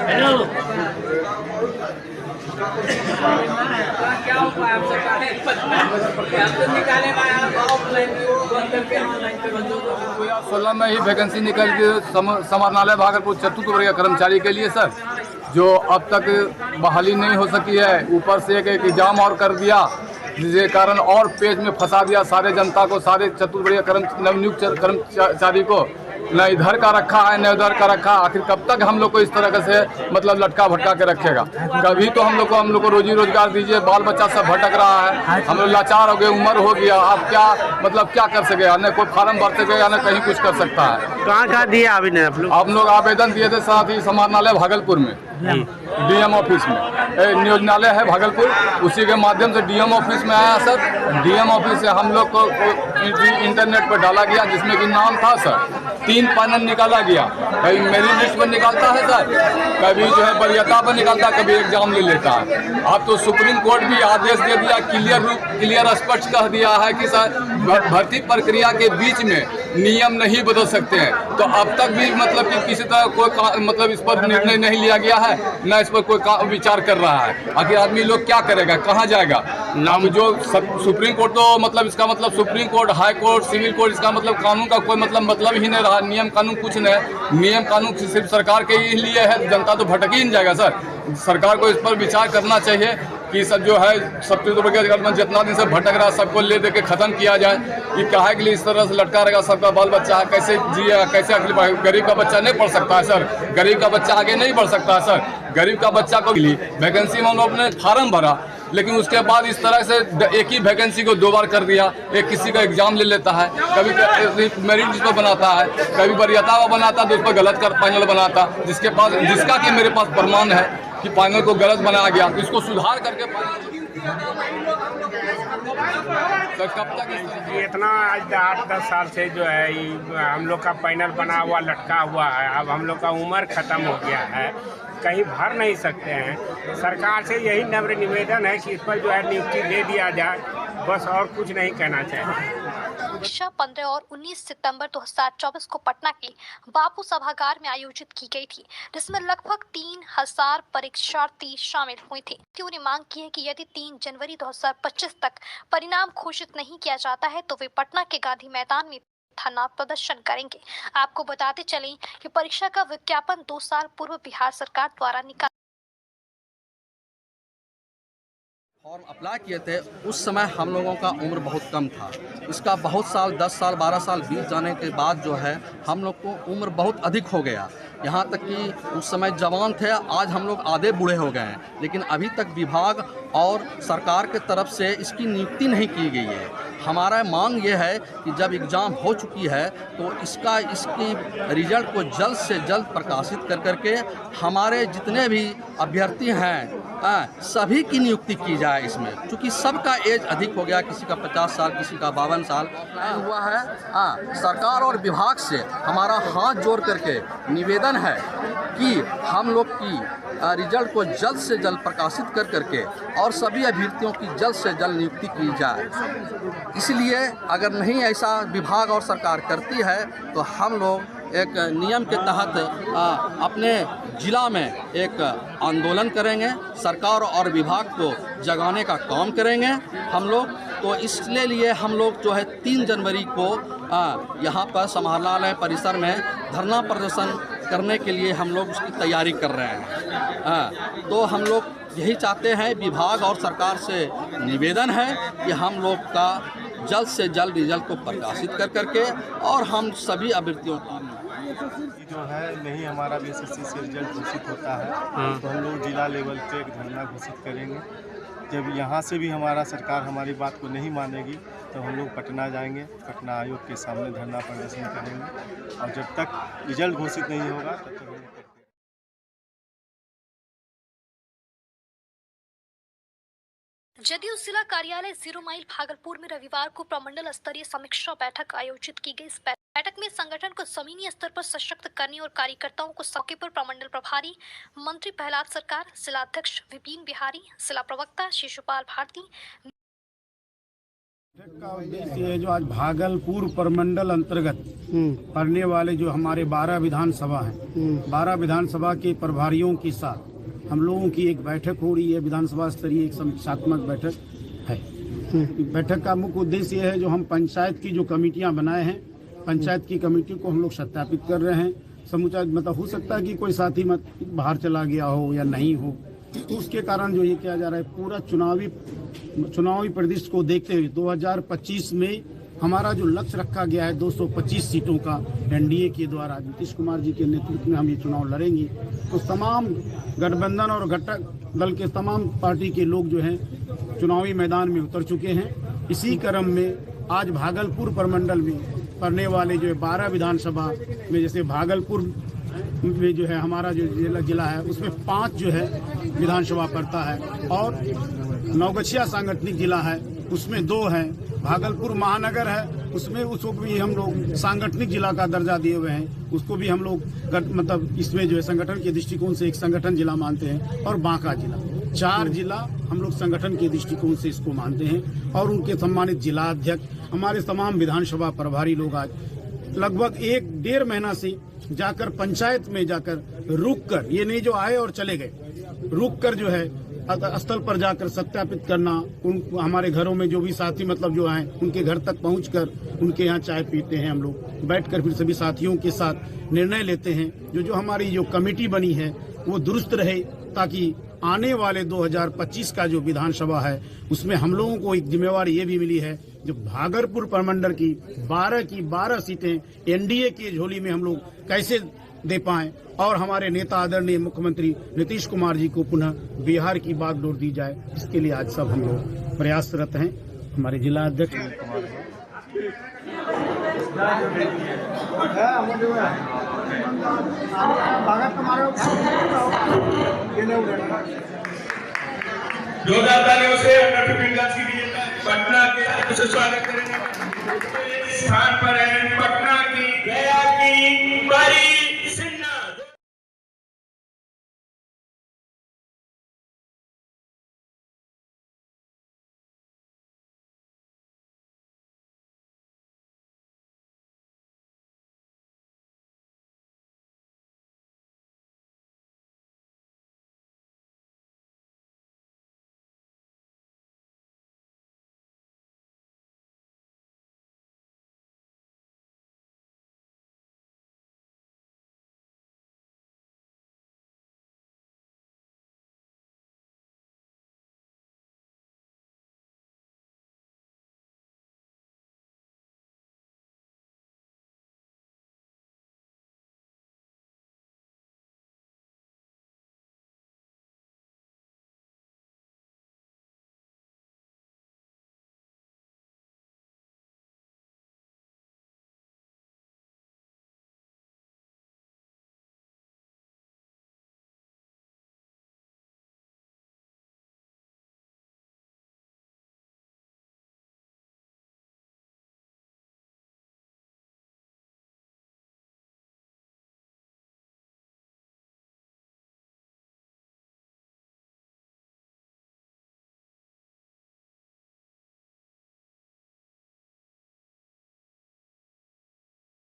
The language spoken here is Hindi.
हेलो क्या हुआ आप सरकार निकाले 16 में ही वैकेंसी निकल के समाहरणालय भागलपुर चतुर्थ वर्गीय कर्मचारी के लिए सर, जो अब तक बहाली नहीं हो सकी है। ऊपर से एक एग्जाम और कर दिया, जिसके कारण और पेज में फंसा दिया सारे जनता को, सारे चतुर्थ वर्गीय नवनियुक्त कर्मचारी को। न इधर का रखा है न उधर का रखा। आखिर कब तक हम लोग को इस तरह से मतलब लटका भटका के रखेगा? कभी तो हम लोग को रोजी रोजगार दीजिए। बाल बच्चा सब भटक रहा है, हम लोग लाचार हो गए, उम्र हो गया। अब क्या मतलब क्या कर सके? न कोई फार्म भर सके न कहीं कुछ कर सकता है। कहाँ दिया अभी ने आप लोग आवेदन दिए थे, साथ ही समाहरणालय भागलपुर में डीएम ऑफिस में नियोजनालय है भागलपुर, उसी के माध्यम से डीएम ऑफिस में आया सर। डीएम ऑफिस से हम लोग को इंटरनेट पर डाला गया, जिसमें कि नाम था सर 3 पैनल निकाला गया। कभी मेरी लिस्ट पर निकालता है सर, कभी जो है वरीयता पर निकालता है, कभी एग्जाम ले लेता है। अब तो सुप्रीम कोर्ट भी आदेश दे दिया, क्लियर स्पष्ट कह दिया है कि सर भर्ती प्रक्रिया के बीच में नियम नहीं बदल सकते हैं। तो अब तक भी मतलब कि किसी तरह कोई मतलब इस पर निर्णय नहीं लिया गया है, न इस पर कोई विचार कर रहा है। आखिर आदमी लोग क्या करेगा, कहाँ जाएगा? नाम जो सुप्रीम कोर्ट, तो मतलब इसका मतलब supreme court, high court, civil court, इसका मतलब कानून का कोई मतलब ही नहीं रहा। नियम कानून कुछ नहीं, नियम कानून सिर्फ सरकार के ही लिए है। जनता तो भटक ही नहीं जाएगा सर। सरकार को इस पर विचार करना चाहिए कि सब जो है सब जितना दिन से भटक रहा है सबको ले दे के खत्म किया जाए। कि काहे के लिए इस तरह से लटका रहेगा सबका बाल बच्चा, कैसे जिएगा, कैसे आखिर गरीब का बच्चा नहीं पढ़ सकता है सर? गरीब का बच्चा आगे नहीं बढ़ सकता है सर। गरीब का बच्चा को लिए वैकेंसी में उन्होंने फार्म भरा, लेकिन उसके बाद इस तरह से एक ही वैकेंसी को 2 बार कर दिया। एक किसी का एग्जाम ले लेता है, कभी मेरिट लिस्ट पर बनाता है, कभी वरीयता बनाता है तो उस पर गलत कर पैनल बनाता, जिसका कि मेरे पास प्रमाण है कि पैनल को गलत बनाया गया। तो इसको सुधार करके कब तक इतना आज 8-10 साल से जो है हम लोग का पैनल बना हुआ लटका हुआ है। अब हम लोग का उम्र ख़त्म हो गया है, कहीं भर नहीं सकते हैं। सरकार से यही नम्र निवेदन है कि इस पर जो है नियुक्ति दे दिया जाए, बस और कुछ नहीं कहना चाहिए। परीक्षा 15 और 19 सितंबर 2024 को पटना के बापू सभागार में आयोजित की गई थी, जिसमें लगभग 3000 परीक्षार्थी शामिल हुए थे। उन्होंने मांग की है कि यदि 3 जनवरी 2025 तक परिणाम घोषित नहीं किया जाता है तो वे पटना के गांधी मैदान में धरना प्रदर्शन करेंगे। आपको बताते चलें कि परीक्षा का विज्ञापन 2 साल पूर्व बिहार सरकार द्वारा निकाला फॉर्म अप्लाई किए थे। उस समय हम लोगों का उम्र बहुत कम था। इसका बहुत साल 10 साल 12 साल बीत जाने के बाद जो है हम लोग को उम्र बहुत अधिक हो गया। यहाँ तक कि उस समय जवान थे, आज हम लोग आधे बूढ़े हो गए हैं, लेकिन अभी तक विभाग और सरकार के तरफ से इसकी नियुक्ति नहीं की गई है। हमारा मांग ये है कि जब एग्ज़ाम हो चुकी है तो इसकी रिजल्ट को जल्द से जल्द प्रकाशित करके हमारे जितने भी अभ्यर्थी हैं सभी की नियुक्ति की जाए इसमें, क्योंकि सबका एज अधिक हो गया। किसी का 50 साल, किसी का 52 साल हुआ है। सरकार और विभाग से हमारा हाथ जोड़ करके निवेदन है कि हम लोग की रिजल्ट को जल्द से जल्द प्रकाशित करके और सभी अभ्यर्थियों की जल्द से जल्द नियुक्ति की जाए। इसलिए अगर नहीं ऐसा विभाग और सरकार करती है तो हम लोग एक नियम के तहत अपने ज़िला में एक आंदोलन करेंगे, सरकार और विभाग को जगाने का काम करेंगे हम लोग। तो इसके लिए हम लोग जो है 3 जनवरी को यहाँ पर समाहरणालय परिसर में धरना प्रदर्शन करने के लिए हम लोग उसकी तैयारी कर रहे हैं। तो हम लोग यही चाहते हैं, विभाग और सरकार से निवेदन है कि हम लोग का जल्द से जल्द रिजल्ट को प्रकाशित करके और हम सभी अभ्यर्थियों की जो है नहीं हमारा बीएसएससी से रिजल्ट घोषित होता है तो हम लोग जिला लेवल पे एक धरना घोषित करेंगे जब यहाँ से भी हमारा सरकार हमारी बात को नहीं मानेगी तो हम लोग पटना जाएंगे, पटना आयोग के सामने धरना प्रदर्शन करेंगे और जब तक रिजल्ट घोषित नहीं होगा तब तक हम लोग करते हैं। जदयू जिला कार्यालय 0 माइल भागलपुर में रविवार को प्रमंडल स्तरीय समीक्षा बैठक आयोजित की गई। इस बैठक में संगठन को जमीनी स्तर पर सशक्त करने और कार्यकर्ताओं को मौके पर प्रमंडल प्रभारी मंत्री प्रहलाद सरकार, जिला अध्यक्ष विपिन बिहारी, जिला प्रवक्ता शिशुपाल भारती। का उद्देश्य है जो आज भागलपुर प्रमंडल अंतर्गत पड़ने वाले जो हमारे 12 विधानसभा हैं, 12 विधानसभा के प्रभारियों के साथ हम लोगों की एक बैठक हो रही है। विधानसभा स्तरीय एक समीक्षात्मक बैठक है। बैठक का मुख्य उद्देश्य है जो हम पंचायत की जो कमेटियां बनाए हैं, पंचायत की कमेटी को हम लोग सत्यापित कर रहे हैं। समूचा मतलब हो सकता है कि कोई साथी मत बाहर चला गया हो या नहीं हो, तो उसके कारण जो ये किया जा रहा है पूरा चुनावी परिदृश्य को देखते हुए 2025 में हमारा जो लक्ष्य रखा गया है 225 सीटों का एनडीए के द्वारा नीतीश कुमार जी के नेतृत्व में हम ये चुनाव लड़ेंगे। तो तमाम गठबंधन और घटक दल के तमाम पार्टी के लोग जो हैं चुनावी मैदान में उतर चुके हैं। इसी क्रम में आज भागलपुर प्रमंडल में पड़ने वाले जो 12 विधानसभा में, जैसे भागलपुर में जो है हमारा जो जिला है उसमें 5 जो है विधानसभा पड़ता है और नवगछिया सांगठनिक जिला है उसमें 2 है। भागलपुर महानगर है उसमें उसको भी हम लोग सांगठनिक जिला का दर्जा दिए हुए हैं, उसको भी हम लोग मतलब इसमें जो है संगठन के दृष्टिकोण से एक संगठन जिला मानते हैं। और बांका जिला, 4 जिला हम लोग संगठन के दृष्टिकोण से इसको मानते हैं। और उनके सम्मानित जिला अध्यक्ष, हमारे तमाम विधानसभा प्रभारी लोग आज लगभग 1-1.5 महीना से जाकर पंचायत में जाकर रुक कर, ये नहीं जो आए और चले गए, रुक कर जो है स्थल पर जाकर सत्यापित करना, उन हमारे घरों में जो भी साथी मतलब जो आए उनके घर तक पहुंचकर उनके यहाँ चाय पीते हैं। हम लोग बैठकर फिर सभी साथियों के साथ निर्णय लेते हैं जो हमारी जो कमेटी बनी है वो दुरुस्त रहे, ताकि आने वाले 2025 का जो विधानसभा है उसमें हम लोगों को एक जिम्मेवारी ये भी मिली है जो भागलपुर प्रमंडल की 12 सीटें एनडीए की झोली में हम लोग कैसे दे पाएं और हमारे नेता आदरणीय मुख्यमंत्री नीतीश कुमार जी को पुनः बिहार की बागडोर दी जाए। इसके लिए आज सब हम लोग प्रयासरत हैं। हमारे जिला अध्यक्ष जोरदार तालियों से पटना के स्वागत करेंगे। स्थान पर है पटना की गया की बड़ी